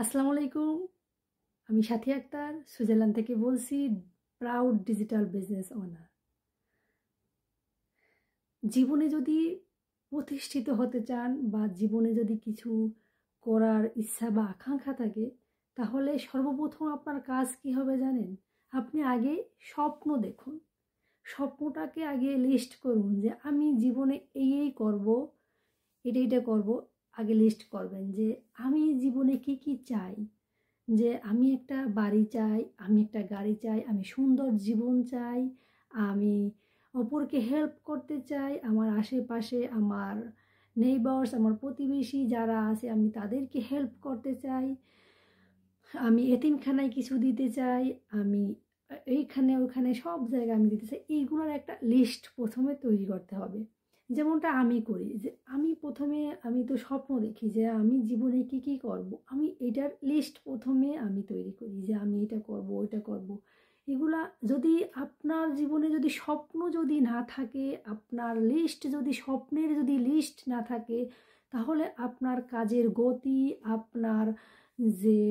আসসালামু আলাইকুম। আমি সাথী আক্তার সুইজারল্যান্ড থেকে বলছি, প্রাউড ডিজিটাল বিজনেস ওনার। জীবনে যদি প্রতিষ্ঠিত হতে চান বা জীবনে যদি কিছু করার ইচ্ছা বা আকাঙ্ক্ষা থাকে, তাহলে সর্বপ্রথম আপনার কাজ কি হবে জানেন? আপনি আগে স্বপ্ন দেখুন। স্বপ্নটাকে আগে লিস্ট করুন যে আমি জীবনে এই করব, এটা করব। আগে লিস্ট করবেন যে আমি জীবনে কি চাই। যে আমি একটা বাড়ি চাই, আমি একটা গাড়ি চাই, আমি সুন্দর জীবন চাই, আমি অপরকে হেল্প করতে চাই, আমার আশেপাশে আমার নেইবার্স, আমার প্রতিবেশী যারা আছে আমি তাদেরকে হেল্প করতে চাই, আমি এতিমখানায় কিছু দিতে চাই, আমি এইখানে ওইখানে সব জায়গায় আমি দিতে চাই। এইগুলোর একটা লিস্ট প্রথমে তৈরি করতে হবে। যেমনটা আমি করি, যে আমি তো স্বপ্ন দেখি যে আমি জীবনে কি করব, আমি এটার লিস্ট প্রথমে আমি তৈরি করি যে আমি এটা করব ওইটা করব। এগুলা যদি আপনার জীবনে যদি স্বপ্ন যদি না থাকে, আপনার লিস্ট যদি স্বপ্নের যদি লিস্ট না থাকে, তাহলে আপনার কাজের গতি, আপনার যে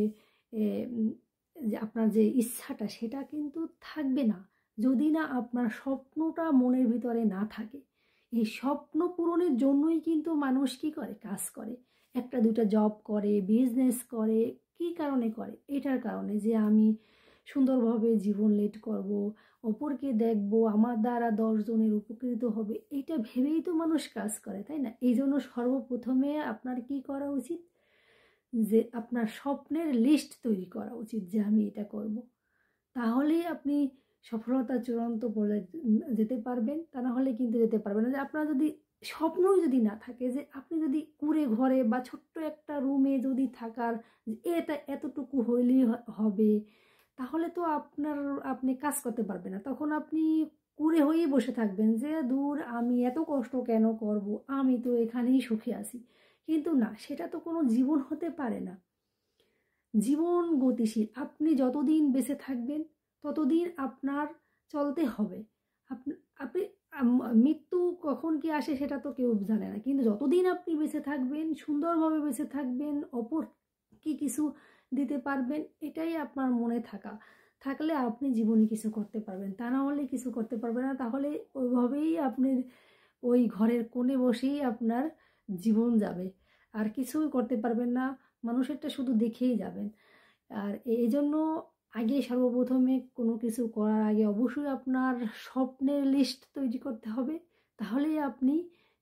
এ, উম, যে আপনার যে ইচ্ছাটা সেটা কিন্তু থাকবে না, যদি না আপনার স্বপ্নটা মনের ভিতরে না থাকে। এই স্বপ্ন পূরণের জন্যই কিন্তু মানুষ কি করে, কাজ করে, একটা দুটা জব করে, বিজনেস করে। কি কারণে করে? এটার কারণে যে আমি সুন্দরভাবে জীবন লিড করব, অপরকে দেখব, আমার দ্বারা 10 জনের উপকৃত হবে, এটা ভেবেই তো মানুষ কাজ করে, তাই না? এই জন্য সর্বপ্রথমে আপনার কি করা উচিত, যে আপনার স্বপ্নের লিস্ট তৈরি করা উচিত যে আমি এটা করব। তাহলেই আপনি সফলতার চূড়ান্ত পর্যায়ে যেতে পারবেন। তা না হলে কিন্তু যেতে পারবেন না। যে আপনার যদি স্বপ্নই যদি না থাকে, যে আপনি যদি কুঁড়ে ঘরে বা ছোট্ট একটা রুমে যদি থাকার এটা এতটুকু হইলেই হবে, তাহলে তো আপনি কাজ করতে পারবেন না। তখন আপনি কুঁড়ে হয়েই বসে থাকবেন যে দূর, আমি এত কষ্ট কেন করব, আমি তো এখানেই সুখে আছি। কিন্তু না, সেটা তো কোনো জীবন হতে পারে না। জীবন গতিশীল। আপনি যতদিন বেঁচে থাকবেন ততদিন আপনার চলতে হবে। আপনি আপনি মৃত্যু কখন কি আসে সেটা তো কেউ জানে না, কিন্তু যতদিন আপনি বেঁচে থাকবেন, সুন্দরভাবে বেঁচে থাকবেন, অপর কি কিছু দিতে পারবেন, এটাই আপনার মনে থাকলে আপনি জীবনে কিছু করতে পারবেন। তা না হলে কিছু করতে পারবেন না। তাহলে ওইভাবেই আপনি ওই ঘরের কোণে বসেই আপনার জীবন যাবে, আর কিছুই করতে পারবেন না। মানুষেরটা শুধু দেখেই যাবেন। আর এই জন্য আগে সর্বপ্রথমে কোনো কিছু করার আগে অবশ্যই আপনার স্বপ্নের লিস্ট তৈরি করতে হবে। তাহলেই আপনি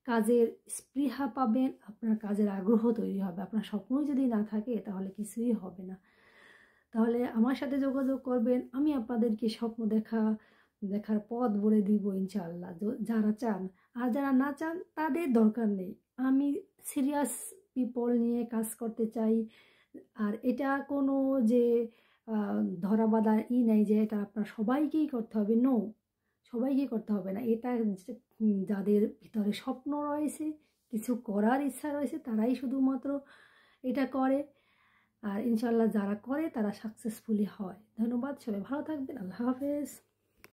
কাজের স্পৃহা পাবেন, আপনার কাজের আগ্রহ তৈরি হবে। আপনার স্বপ্নই যদি না থাকে তাহলে কিছুই হবে না। তাহলে আমার সাথে যোগাযোগ করবেন, আমি আপনাদেরকে স্বপ্ন দেখার পথ বলে দিব ইনশাআল্লাহ, যারা চান। আর যারা না চান তাদের দরকার নেই। আমি সিরিয়াস পিপল নিয়ে কাজ করতে চাই। আর এটা কোনো যে ধরা বাঁধা নাই যে এটা আপনার সবাইকেই করতে হবে, নো, সবাইকে করতে হবে না। এটা যাদের ভিতরে স্বপ্ন রয়েছে, কিছু করার ইচ্ছা রয়েছে, তারাই শুধুমাত্র এটা করে। আর ইনশাল্লাহ যারা করে তারা সাকসেসফুলি হয়। ধন্যবাদ, সবাই ভালো থাকবেন। আল্লাহ হাফেজ।